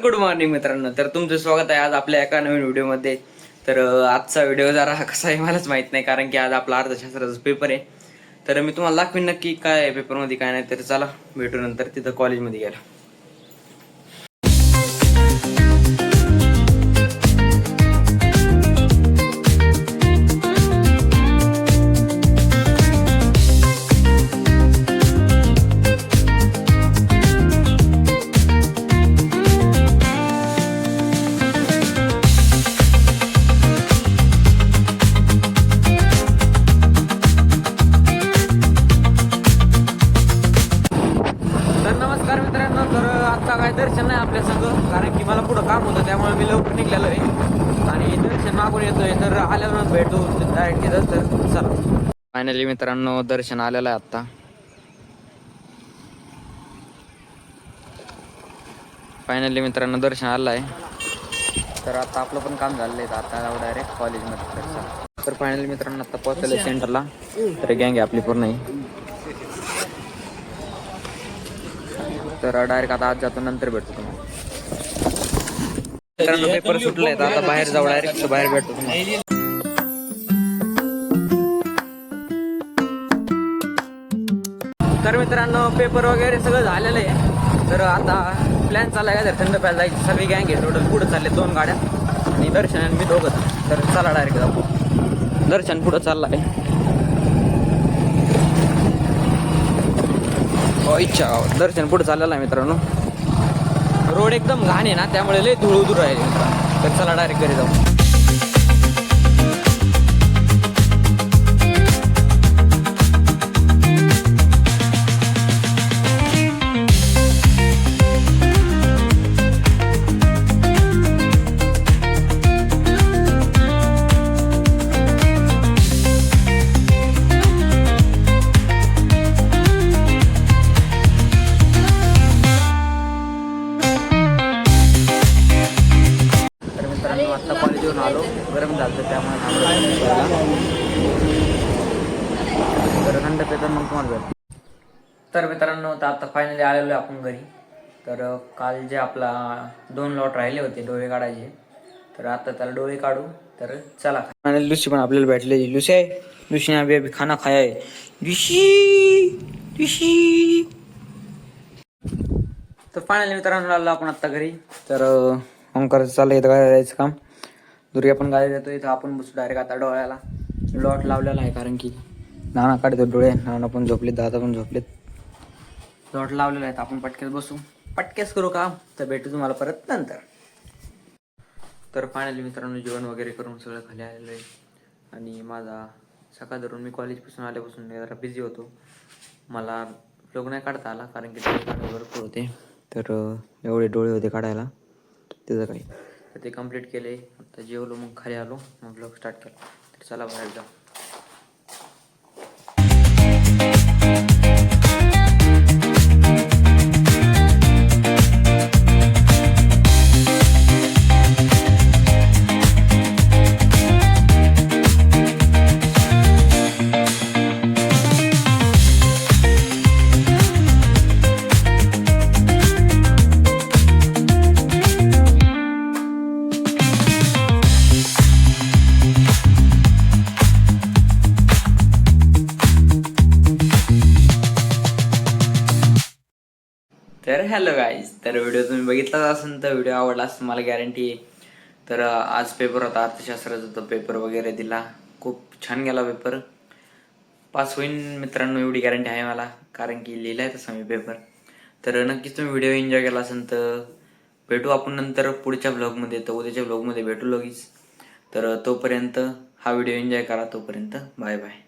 Good morning मित्रांनो. तर तुमचं स्वागत आहे आज आपल्या एका नवीन व्हिडिओमध्ये. तर आजचा व्हिडिओ जरा कसा आहे मलाच माहित नाही, कारण की आज आपला अर्थशास्त्राचा पेपर आहे. तर मी तुम्हाला दाखवीन नक्की काय आहे पेपरमध्ये काय नाही. तर चला भेटू नंतर तिथं कॉलेजमध्ये गेला. नमस्कार मित्रांनो. तर आता काय दर्शन नाही आपल्या संग, कारण की मला पुढं काम होतं त्यामुळे मी लवकर निघलेलो आहे आणि दर्शन मागून येतोय. तर आल्यावर भेटू डायरेक्ट तिथं. तर चला फायनली मित्रांनो दर्शन आलेलं आहे आता. फायनली मित्रांनो दर्शन आलं आहे. तर आता आपलं पण काम झालेलं आहे. आता जाऊ डायरेक्ट कॉलेजमध्ये. तर फायनली मित्रांनो आता पोहोचले सेंटरला. तर गँग आहे आपली पूर्ण आहे. तर डायरेक्ट आता आज जातो, नंतर भेटतो तुम्हाला. मित्रांनो पेपर सुटलाय, आता बाहेर जाऊ डायरेक्ट. बाहेर भेटतो तुम्हाला. तर मित्रांनो पेपर वगैरे सगळं झालेलं आहे. तर आता प्लॅन चालला आहे थंड प्यायला जायची. सगळी गँग आहे टोटल. पुढे चालले 2 गाड्या आणि दर्शन आणि मी दोघंच. तर चला डायरेक्ट जाऊ. दर्शन पुढं चालला आहे. इच्छा दर्शन पुढे चाललेलं आहे मित्रांनो. रोड एकदम घाण आहे ना, त्यामुळे लय धूळ उदूर आहे मित्रांनो. तर चला डायरेक्ट घरी जाऊ. आता कॉलेजवरून आलो, गरम झालं त्यामुळे तर थंड पेपर मग तुम्हाला भेट. तर मित्रांनो आता फायनली आलेलो आहे आपण घरी. तर काल जे आपला 2 लॉट राहिले होते डोळे काढायचे, तर आता त्याला डोळे काढू. तर चला. फायनली लुसी पण आपल्याला भेटले. लुसी आहे, लुसीने अभी खाना खाया है. Lucy Lucy. तर फायनली मित्रांनो आलो आपण आता घरी. तर ओंकार चाललं इथं काय जायचं काम. दुर्या पण गाडी देतो इथं. आपण बसू डायरेक्ट आता डोळ्याला लॉट लावलेला आहे, कारण की नाना काढतो डोळे. नाना पण झोपलेत, दादा पण झोपलेत. लॉट लावलेला आहे. आपण पटकेस बसू, पटकेस करू काम. तर भेटू तुम्हाला परत नंतर. तर फायनली मित्रांनो जेवण वगैरे करून सगळं खाली आलेलं आहे. आणि माझा सकाळ धरून मी कॉलेजपासून आल्यापासून जरा बिझी होतो. मला व्लॉग नाही काढता आला, कारण की डोळे भरपूर होते. तर एवढे डोळे होते काढायला, त्याचं काही. तर ते कंप्लीट केले. आता जेवलो, मग खाली आलो, मग व्लॉग स्टार्ट केला. तर चला बाहेर जाऊ. तर हॅलो गाईज. तर व्हिडिओ तुम्ही बघितलाच असेल, तर व्हिडिओ आवडला असं मला गॅरंटी आहे. तर आज पेपर होता अर्थशास्त्राचा. तो पेपर वगैरे दिला, खूप छान गेला पेपर. पास होईन मित्रांनो एवढी गॅरंटी आहे मला, कारण की लिहिलाय तसा मी पेपर. तर नक्कीच तुम्ही व्हिडिओ एन्जॉय केला असेल. तर भेटू आपण नंतर पुढच्या व्लॉगमध्ये. तर उद्याच्या व्लॉगमध्ये भेटू लगेच. तर तोपर्यंत हा व्हिडिओ एन्जॉय करा. तोपर्यंत बाय बाय.